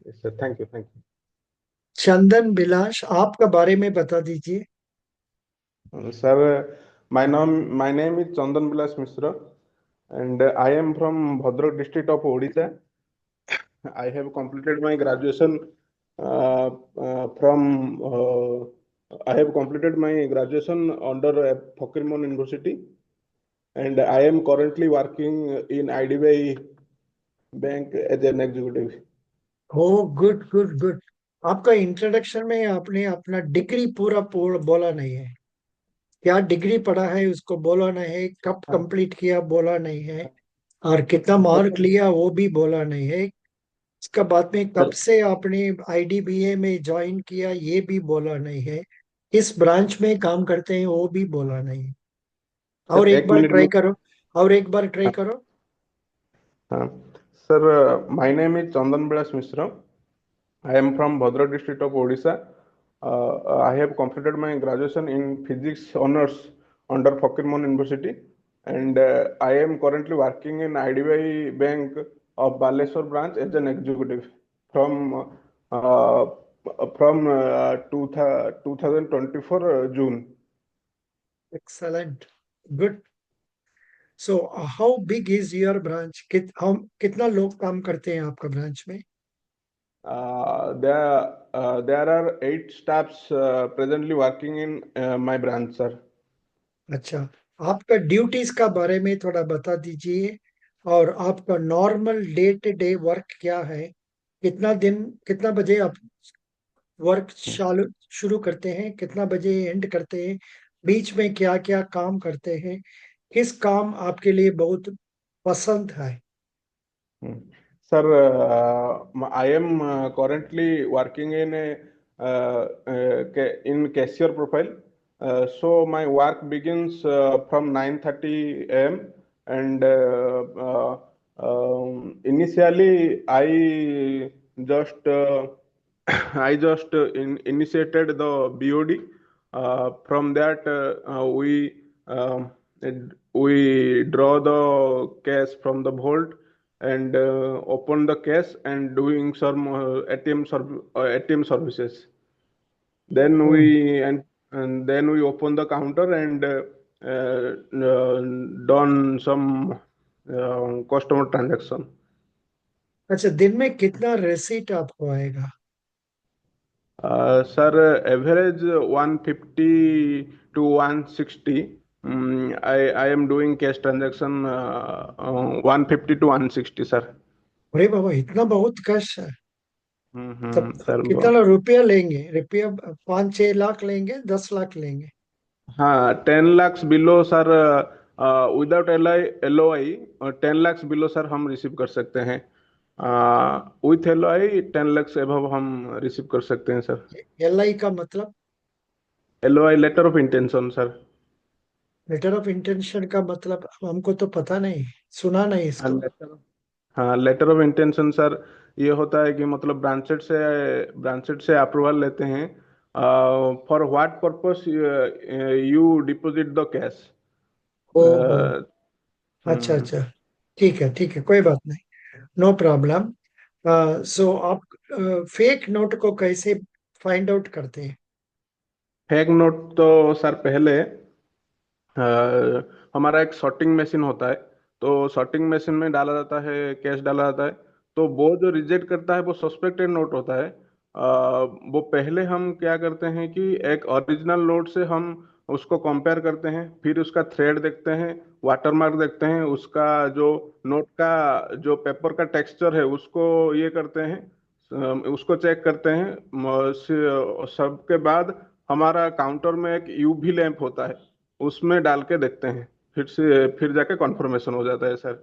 Yes, sir. Thank you. Thank you. चंदन बिलाश, आपका बारे में बता दीजिए। Sir, my name is Chandan Bilas Mishra, and I am from Bhadrak district of Odisha. I have completed my graduation from. I have completed my graduation under Fakirmon University, and I am currently working in IDBI Bank as an executive. हो, good good good. आपका introduction में आपने अपना degree पूरा बोला नहीं है। क्या डिग्री पढ़ा है उसको बोला नहीं है, कब हाँ, कंप्लीट किया बोला नहीं है, और कितना मार्क लिया वो भी बोला नहीं है। इसका बाद में कब सर से आपने आईडीबीए में ज्वाइन किया ये भी बोला नहीं है। किस ब्रांच में काम करते हैं वो भी बोला नहीं है। सर और एक एक बार मिनट ट्राई में करो। और एक बार ट्राई हाँ करो। हाँ sir my name is Chandan Bilas Mishra. I am from Bhadrak district of Odisha. I have completed my graduation in physics honors under Fakirmon University, and I am currently working in IDBI Bank of Baleswar branch as an executive from uh, from 2024 June. Excellent, good. So how big is your branch, कितना लोग काम करते हैं आपका branch में? There are 8 staffs presently working in my branch, sir. अच्छा, आपका duties का बारे में थोड़ा बता दीजिए। और आपका normal day to day work क्या है? कितना बजे आप वर्क चालू शुरू करते हैं, कितना बजे एंड करते हैं, बीच में क्या क्या काम करते हैं, किस काम आपके लिए बहुत पसंद है? Hmm. Sir, I am currently working in a in cashier profile. So my work begins from 9:30 a.m. and initially just I just initiated the BOD. From that, we draw the cash from the vault and open the cash and doing some ATM services. Then hmm. and then we open the counter and done some customer transaction. अच्छा, दिन में कितना रेसिट आपको आएगा? Sir, average 150 to 160. I am doing cash transaction 150 to 160, sir. अरे बाबा, इतना बहुत cash है! तब सर कितना रुपया लेंगे? रुपया 5-6 लाख लेंगे, 10 लाख लेंगे? हाँ 10 lakhs below sir. Without LOI 10 lakhs below sir हम रिसीव कर सकते हैं. विथ LOI 10 lakhs एबव हम रिसीव कर सकते हैं सर. एलआई का मतलब? LOI letter of intention sir. Letter of intention का मतलब हमको तो पता नहीं, सुना नहीं हाँ इसको। लेटर हाँ लेटर ऑफ इंटेंशन सर. ये होता है कि मतलब ब्रांचेड से अप्रूवल लेते हैं. For what purpose you deposit the cash. ओहो, अच्छा हम्म. अच्छा। ठीक है ठीक है, कोई बात नहीं। No problem. सो आप फेक नोट को कैसे फाइंड आउट करते हैं? फेक नोट तो सर पहले हमारा एक सॉर्टिंग मशीन होता है. तो सॉर्टिंग मशीन में डाला जाता है, कैश डाला जाता है. तो वो जो रिजेक्ट करता है वो सस्पेक्टेड नोट होता है. वो पहले हम क्या करते हैं कि एक ओरिजिनल नोट से हम उसको कंपेयर करते हैं, फिर उसका थ्रेड देखते हैं, वाटरमार्क देखते हैं, उसका जो नोट का जो पेपर का टेक्सचर है उसको ये करते हैं. उसको चेक करते हैं. सबके बाद हमारा काउंटर में एक यूवी लैंप होता है, उसमें डाल के देखते हैं. फिर जाके कॉन्फर्मेशन हो जाता है सर.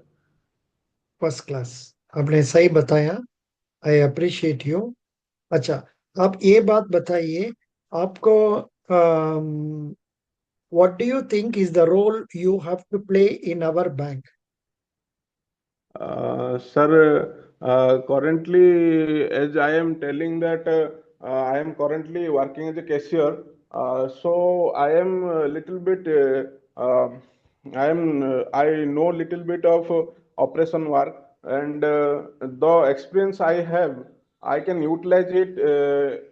फर्स्ट क्लास, आपने सही बताया। I appreciate you. अच्छा, आप ये बात बताइए, आपको what do you think is the role you have to play in our bank? Sir, currently, as I am telling that I am currently working as a cashier, so I am a little bit, I know little bit of operation work, and the experience I have, I can utilize it.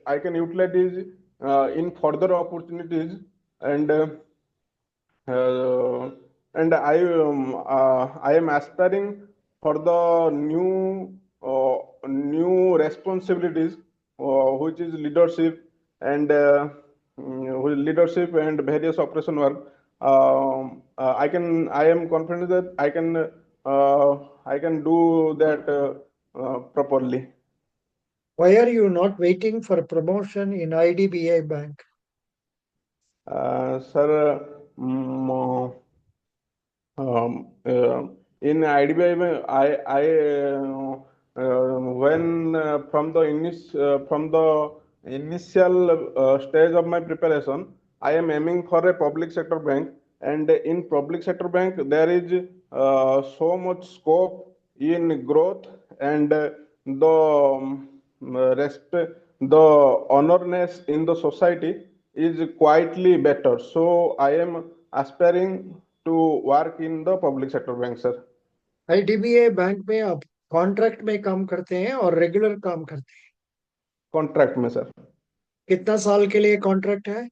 I can utilize it in further opportunities, and uh, I am aspiring for the new responsibilities, which is leadership and leadership and various operation work. I am confident that I can do that properly. Why are you not waiting for promotion in IDBI Bank? Sir, in IDBI, when from the initial stage of my preparation, I am aiming for a public sector bank, and in public sector bank there is so much scope in growth, and the honorness in the society is quietly better. So I am aspiring to work in the public sector bank, sir. IDBI bank में आप contract में काम करते हैं और regular काम करते हैं? कॉन्ट्रैक्ट में सर। कितना साल के लिए कॉन्ट्रैक्ट है?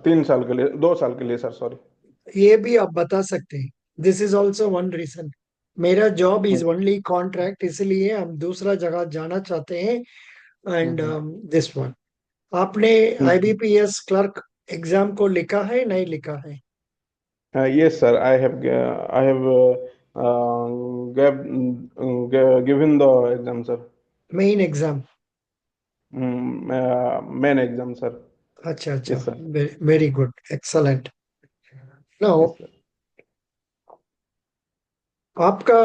3 साल के लिए, 2 साल के लिए सर, सॉरी। ये भी आप बता सकते हैं। This is also one reason. मेरा job is hmm only contract, इसलिए हम दूसरा जगह जाना चाहते हैं। एंड हम्म दिस वन, आपने हम्म। आईबीपीएस क्लर्क एग्जाम को लिखा है नहीं लिखा है? Yes, sir. I have given the exam, sir. Main exam? Main exam, sir. अच्छा अच्छा, Yes, sir. Very good, excellent. Now, Yes, sir. आपका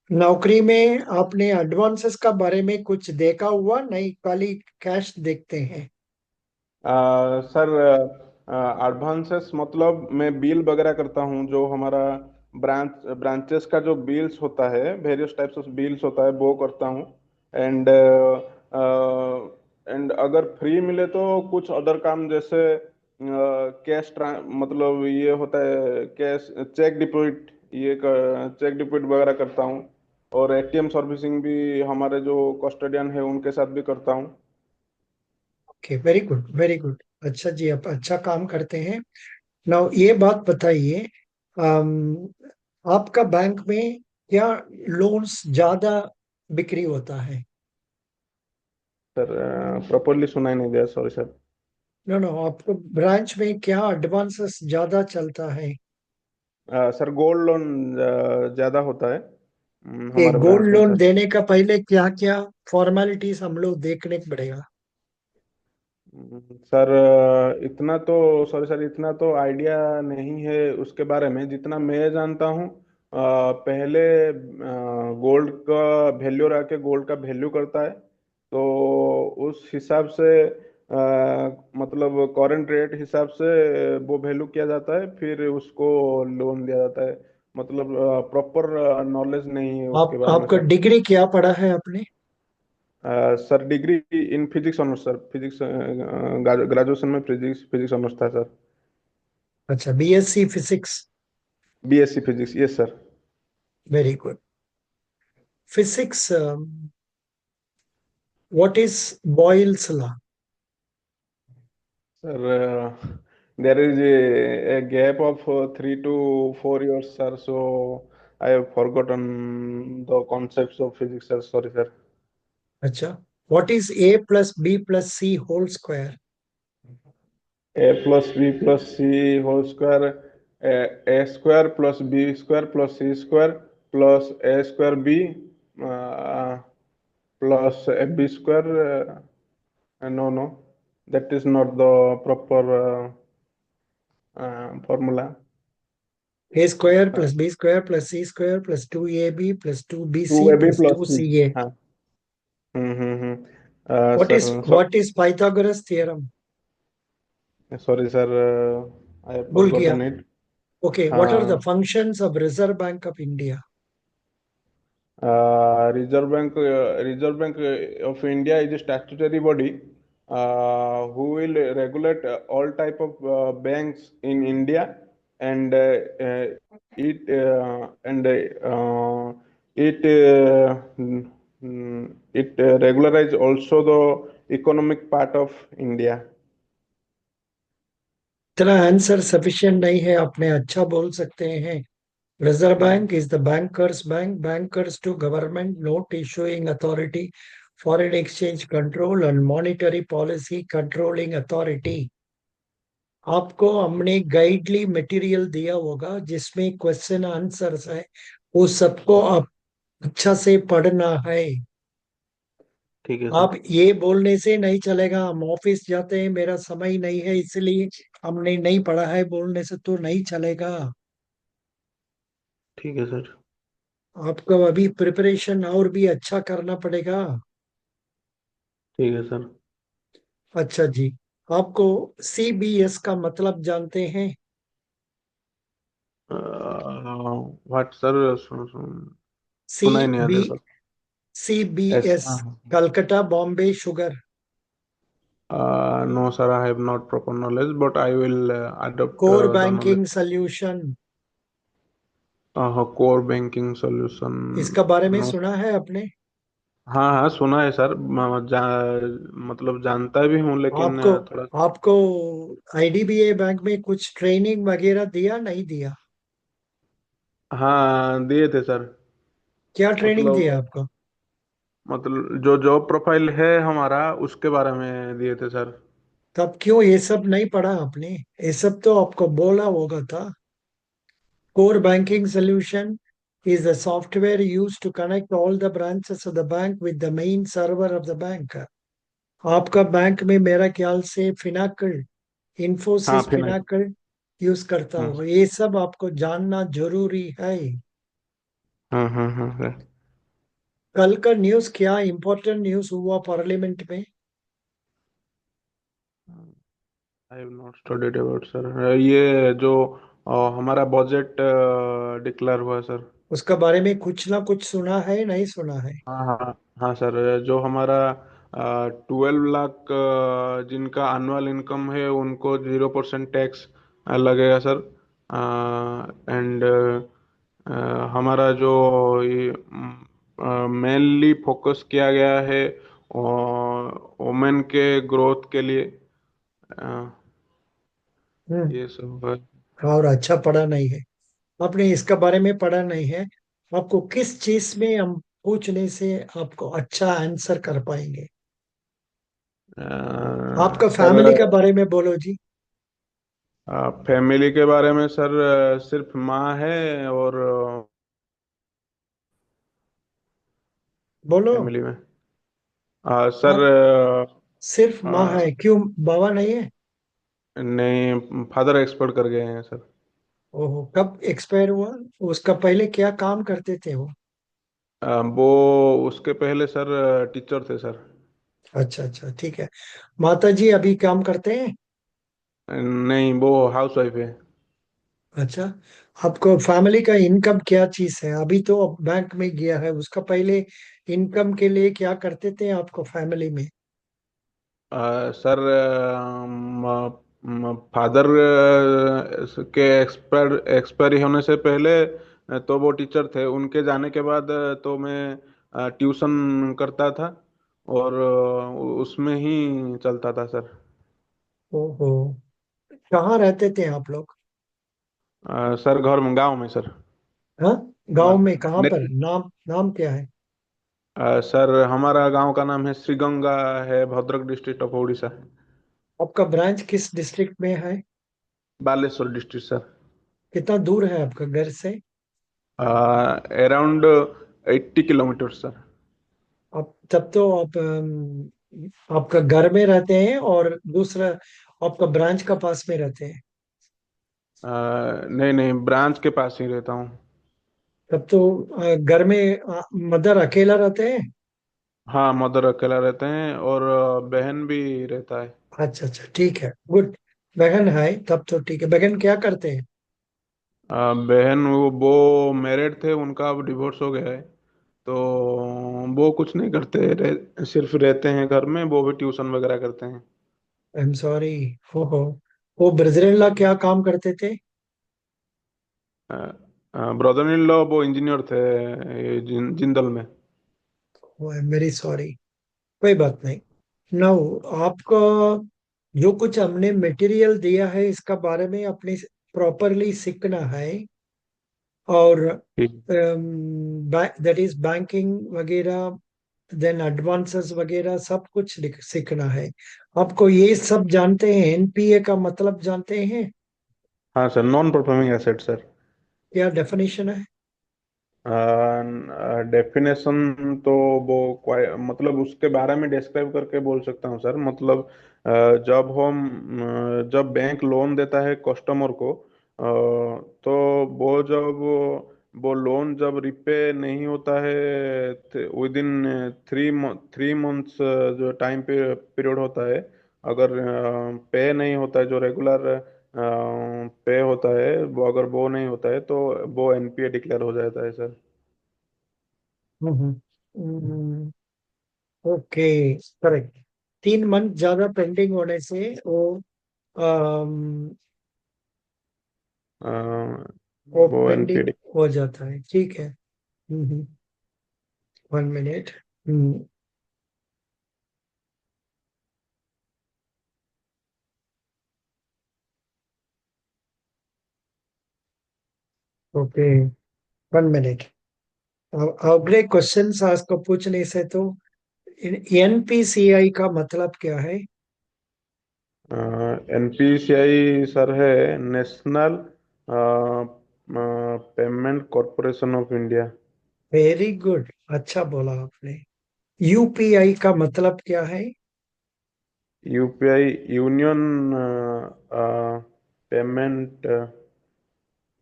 नौकरी में आपने एडवांसेस का बारे में कुछ देखा हुआ नहीं, खाली कैश देखते हैं? सर, एडवांसेस मतलब मैं बिल वगैरह करता हूँ, जो हमारा ब्रांचेस का जो बिल्स होता है, वेरियस टाइप्स ऑफ बिल्स होता है, वो करता हूँ। एंड अगर फ्री मिले तो कुछ अदर काम, जैसे कैश मतलब ये होता है cash cheque deposit, cheque deposit वगैरह करता हूँ। और एटीएम सर्विसिंग भी हमारे जो कस्टोडियन है उनके साथ भी करता हूँ। Okay, very good very good. अच्छा जी, आप अच्छा काम करते हैं। नाउ ये बात बताइए, अम, आपका बैंक में क्या लोन्स ज्यादा बिक्री होता है? सर, प्रॉपरली सुनाई नहीं दिया, सॉरी सर। नो नो, आपको ब्रांच में क्या एडवांसेस ज्यादा चलता है? सर, गोल्ड लोन ज्यादा होता है ये हमारे गोल्ड ब्रांच में, लोन सर। देने का पहले क्या क्या फॉर्मेलिटीज हम लोग देखने पड़ेगा? सर, इतना तो सॉरी सर, इतना तो आइडिया नहीं है उसके बारे में। जितना मैं जानता हूँ, पहले गोल्ड का वैल्यू रख के गोल्ड का वैल्यू करता है, तो उस हिसाब से मतलब करंट रेट हिसाब से वो वैल्यू किया जाता है, फिर उसको लोन दिया जाता है। मतलब प्रॉपर नॉलेज नहीं है उसके आप बारे में, आपका सर। डिग्री क्या पढ़ा है आपने? Sir, degree in physics honours, sir. Physics graduation में फिजिक्स फिजिक्स ऑनर्स था, सर। अच्छा, BSc physics. BSc physics, yes sir. Very good. Physics, what is Boyle's law? Sir, there is a gap of 3 to 4 years, sir. So I have forgotten the concepts of physics, sir. Sorry, sir. अच्छा, what is A plus B plus C whole square? A plus B plus C whole square, A square plus B square plus C square plus A square B uh, plus a B square. No, no, that is not the proper formula. A square plus B square plus C square plus two A B plus two B C 2AB plus plus two C. C A. हाँ। Hmm. What is sir, Pythagoras theorem? Sorry sir, I have भूल गया। Forgotten it. Okay, what are the हाँ। Functions of Reserve Bank of India? Reserve Bank of India is a statutory body who will regulate all type of banks in India, and it It regularize also the economic part of India. इतना answer sufficient नहीं है, आपने अच्छा बोल सकते हैं। Reserve hmm, bank is the bankers bank, bankers to government, note issuing authority, foreign exchange control and monetary policy controlling authority. आपको हमने गाइडली मटेरियल दिया होगा जिसमें क्वेश्चन आंसर्स है, वो सबको आप अच्छा से पढ़ना है। ठीक है सर। आप ये बोलने से नहीं चलेगा हम ऑफिस जाते हैं मेरा समय नहीं है इसलिए हमने नहीं पढ़ा है, बोलने से तो नहीं चलेगा। ठीक है सर। आपको अभी प्रिपरेशन और भी अच्छा करना पड़ेगा। ठीक है सर। अच्छा जी, आपको सीबीएस का मतलब जानते हैं? व्हाट सर, सी सुना ही नहीं बी आया सर। सीबीएस, हाँ। Calcutta Bombay sugar. No sir, I have not proper knowledge, but I will adopt core the knowledge. Banking solution, core banking solution. इसका बारे में No. सुना है आपने? हाँ हाँ, सुना है सर। मतलब जानता भी हूँ, लेकिन आपको थोड़ा। आपको आईडीबीआई बैंक में कुछ ट्रेनिंग वगैरह दिया नहीं दिया? हाँ, दिए थे सर। क्या ट्रेनिंग मतलब दिया आपको? जो जॉब प्रोफाइल है हमारा, उसके बारे में दिए थे सर। तब क्यों ये सब नहीं पढ़ा आपने? ये सब तो आपको बोला होगा था। Core banking solution is a software used to connect all the branches of the bank with the main server of the bank. आपका बैंक में मेरा ख्याल से फिनाकल, हाँ, इंफोसिस फिर नहीं। फिनाकल यूज करता हाँ होगा। ये सब आपको जानना जरूरी है। हाँ हाँ हाँ सर। कल का न्यूज़ क्या इंपॉर्टेंट न्यूज़ हुआ पार्लियामेंट में? I have not studied about sir. ये जो हमारा बजट डिक्लेयर हुआ सर। उसका बारे में कुछ ना कुछ सुना है, नहीं सुना है? हाँ हाँ हाँ सर, जो हमारा 12 लाख जिनका एनुअल इनकम है, उनको 0% टैक्स लगेगा सर। एंड हमारा जो ये मेनली फोकस किया गया है वुमेन के ग्रोथ के लिए। अ, हम्म। ये सब है। और अच्छा पढ़ा नहीं है, आपने इसका बारे में पढ़ा नहीं है। आपको किस चीज में हम पूछने से आपको अच्छा आंसर कर पाएंगे? आपका सर, फैमिली का बारे में बोलो जी। फैमिली के बारे में सर, सिर्फ माँ है और बोलो। फैमिली में सर, आप सिर्फ माँ अ, है, क्यों बाबा नहीं है? नहीं, फादर एक्सपर्ट कर गए हैं सर। ओहो, कब एक्सपायर हुआ? उसका पहले क्या काम करते थे वो? वो उसके पहले सर टीचर थे सर। अच्छा अच्छा, ठीक है। माता जी अभी काम करते हैं? नहीं, वो हाउस वाइफ है। अच्छा। आपको फैमिली का इनकम क्या चीज है? अभी तो अब बैंक में गया है, उसका पहले इनकम के लिए क्या करते थे आपको फैमिली में? सर, फादर के एक्सपायरी होने से पहले तो वो टीचर थे। उनके जाने के बाद तो मैं ट्यूशन करता था, और उसमें ही चलता था सर। ओहो, कहाँ रहते थे आप लोग? सर, घर में, गांव में सर। हाँ, गांव मत में कहाँ पर? लेकिन नाम नाम क्या है? सर, हमारा गांव का नाम है श्रीगंगा, है भद्रक डिस्ट्रिक्ट ऑफ उड़ीसा। आपका ब्रांच किस डिस्ट्रिक्ट में है? Baleshwar district sir. कितना दूर है आपका घर से? Around 80 kilometre sir. आप तब तो आप आपका घर में रहते हैं और दूसरा आपका ब्रांच का पास में रहते हैं। नहीं नहीं, ब्रांच के पास ही रहता हूँ। तब तो घर में मदर अकेला रहते हैं? हाँ, मदर अकेला रहते हैं, और बहन भी रहता है। अच्छा अच्छा, ठीक है, गुड। बहन है तब तो ठीक है। बहन क्या करते हैं? बहन, वो मैरिड थे, उनका अब डिवोर्स हो गया है। तो वो कुछ नहीं करते, सिर्फ रहते हैं घर में। वो भी ट्यूशन वगैरह करते हैं। I am sorry. हो वो ब्रदर इन लॉ क्या काम करते थे? ब्रदर इन लॉ वो इंजीनियर थे, ये जिंदल में। वेरी सॉरी, कोई बात नहीं। नाउ आपको जो कुछ हमने मटेरियल दिया है इसका बारे में अपने प्रॉपरली सीखना है। और ठीक। दैट इज बैंकिंग वगैरह, देन एडवांसेस वगैरह सब कुछ सीखना है। आपको ये सब जानते हैं? एनपीए का मतलब जानते हैं? हाँ sir, non performing asset sir. क्या डेफिनेशन है? डेफिनेशन तो वो मतलब उसके बारे में डिस्क्राइब करके बोल सकता हूँ सर। मतलब जब बैंक लोन देता है कस्टमर को, तो वो जब वो लोन जब रिपे नहीं होता है विद इन 3 मंथ्स, जो टाइम पे पीरियड होता है, अगर पे नहीं होता है, जो रेगुलर पे होता है, वो अगर वो नहीं होता है, तो वो एनपीए डिक्लेयर हो जाता है sir. Hmm. Okay, correct. 3 month ज्यादा पेंडिंग होने से अम, अ, वो वो पेंडिंग एनपीडी। हो जाता है, ठीक है। 1 मिनट। Okay, 1 minute. अगले क्वेश्चन आपको पूछने से तो एनपीसीआई का मतलब क्या है? एनपीसीआई सर है national payment corporation of India. Very good, अच्छा बोला आपने। यूपीआई का मतलब क्या है? UPI union payment.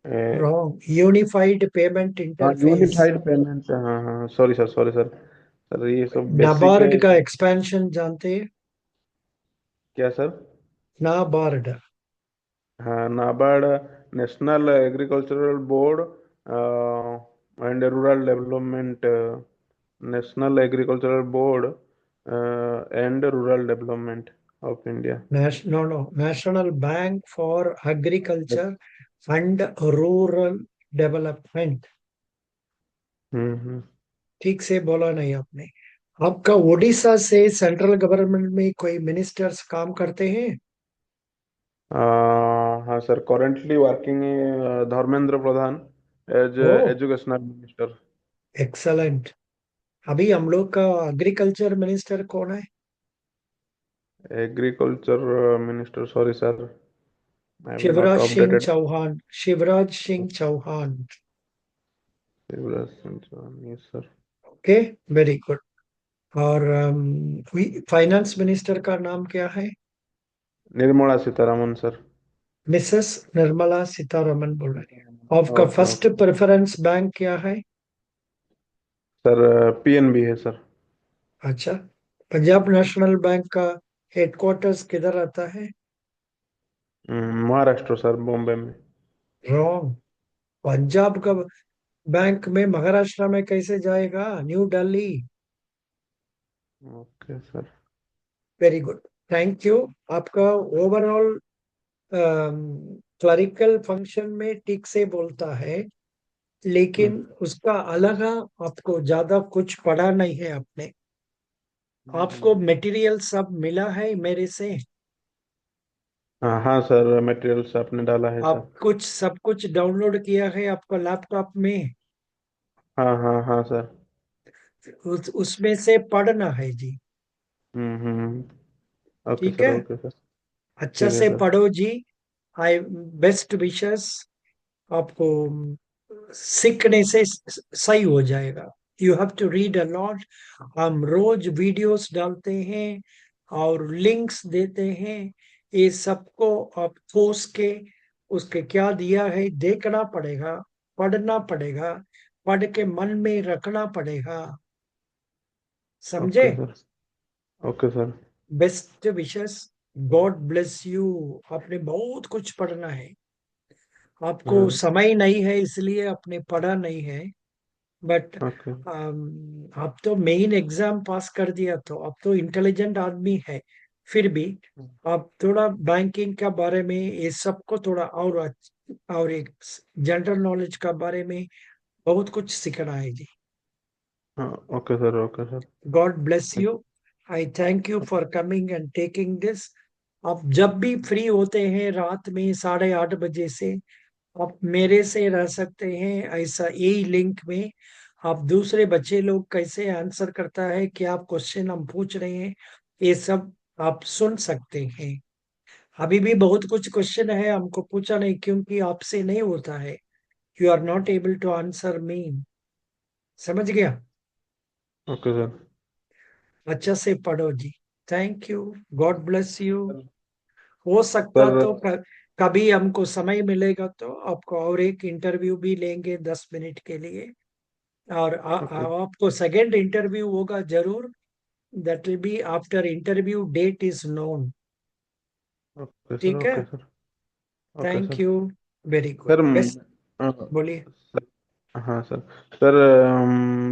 Wrong, unified payment हाँ, इंटरफेस। यूनिफाइड पेमेंट, हाँ हाँ, sorry sir, sorry sir. Sir ये सब बेसिक है। नाबार्ड का एक्सपेंशन जानते हैं? क्या सर? नाबार्ड। हाँ, NABARD, national agricultural board and rural development, national agricultural board and rural development of India. No no, national bank for agriculture and rural development. Hmm. ठीक से बोला नहीं आपने। आपका ओडिशा से सेंट्रल गवर्नमेंट में कोई मिनिस्टर्स काम करते हैं? हाँ sir, currently working Dharmendra Pradhan as oh, educational minister. Excellent. अभी हम लोग का एग्रीकल्चर मिनिस्टर कौन है? Agriculture minister, sorry sir, I am not Shivraj Singh updated. Chouhan, Shivraj Singh Chouhan. Shivraj Singh Chouhan, yes sir. Okay, very good. और फाइनेंस मिनिस्टर का नाम क्या है? निर्मला सीतारमन सर। मिसेस निर्मला सीतारमन बोल रहे हैं। आपका okay first okay preference bank क्या है? सर, पीएनबी है सर। अच्छा, पंजाब नेशनल बैंक का हेडक्वार्टर्स किधर आता है? महाराष्ट्र सर, बॉम्बे में। रॉन्ग। पंजाब का बैंक में महाराष्ट्र में कैसे जाएगा? New Delhi. Okay sir. Very good, thank you. आपका ओवरऑल क्लरिकल फंक्शन में ठीक से बोलता है, हम्म, लेकिन उसका अलग आपको ज्यादा कुछ पढ़ा नहीं है आपने। आपको हम्म। मटेरियल सब मिला है मेरे से? हाँ हाँ सर, मटेरियल्स आपने डाला है आप सर। कुछ सब कुछ डाउनलोड किया है आपका लैपटॉप में? हाँ हाँ हाँ सर। उसमें से पढ़ना है जी। ओके ठीक सर, है, ओके सर। अच्छा ठीक है से सर। पढ़ो जी। आई बेस्ट विशेस आपको। सीखने से सही हो जाएगा। You have to read a lot. हम रोज वीडियोस डालते हैं और लिंक्स देते हैं। ये सबको आप खोज के उसके क्या दिया है देखना पड़ेगा, पढ़ना पड़ेगा, पढ़ के मन में रखना पड़ेगा। समझे? Okay sir. Okay sir. Best wishes. God bless you. आपने बहुत कुछ पढ़ना है। आपको हाँ। समय नहीं है इसलिए आपने पढ़ा नहीं है। But okay. आप तो मेन एग्जाम पास कर दिया तो अब तो इंटेलिजेंट आदमी है। फिर भी आप थोड़ा बैंकिंग के बारे में ये सबको थोड़ा और एक जनरल नॉलेज का बारे में बहुत कुछ सीखना है जी। हाँ, okay sir, okay sir. God bless you. I thank you for coming and taking this. आप जब भी फ्री होते हैं रात में 8:30 बजे से, आप मेरे से रह सकते हैं। ऐसा यही लिंक में आप दूसरे बच्चे लोग कैसे आंसर करता है, क्या आप क्वेश्चन हम पूछ रहे हैं, ये सब आप सुन सकते हैं। अभी भी बहुत कुछ क्वेश्चन है हमको पूछा नहीं, क्योंकि आपसे नहीं होता है। You are not able to answer me. समझ गया? Okay sir. अच्छा से पढ़ो जी। Thank you. God bless you. हो सकता सर। तो कभी हमको समय मिलेगा तो आपको और एक इंटरव्यू भी लेंगे 10 मिनट के लिए। और ओके। आपको सेकंड इंटरव्यू होगा जरूर। That will be after interview date is known. Okay sir. ठीक है। Okay sir. Okay thank sir. You. Very good sir best. Uh, बोलिए। हाँ सर। सर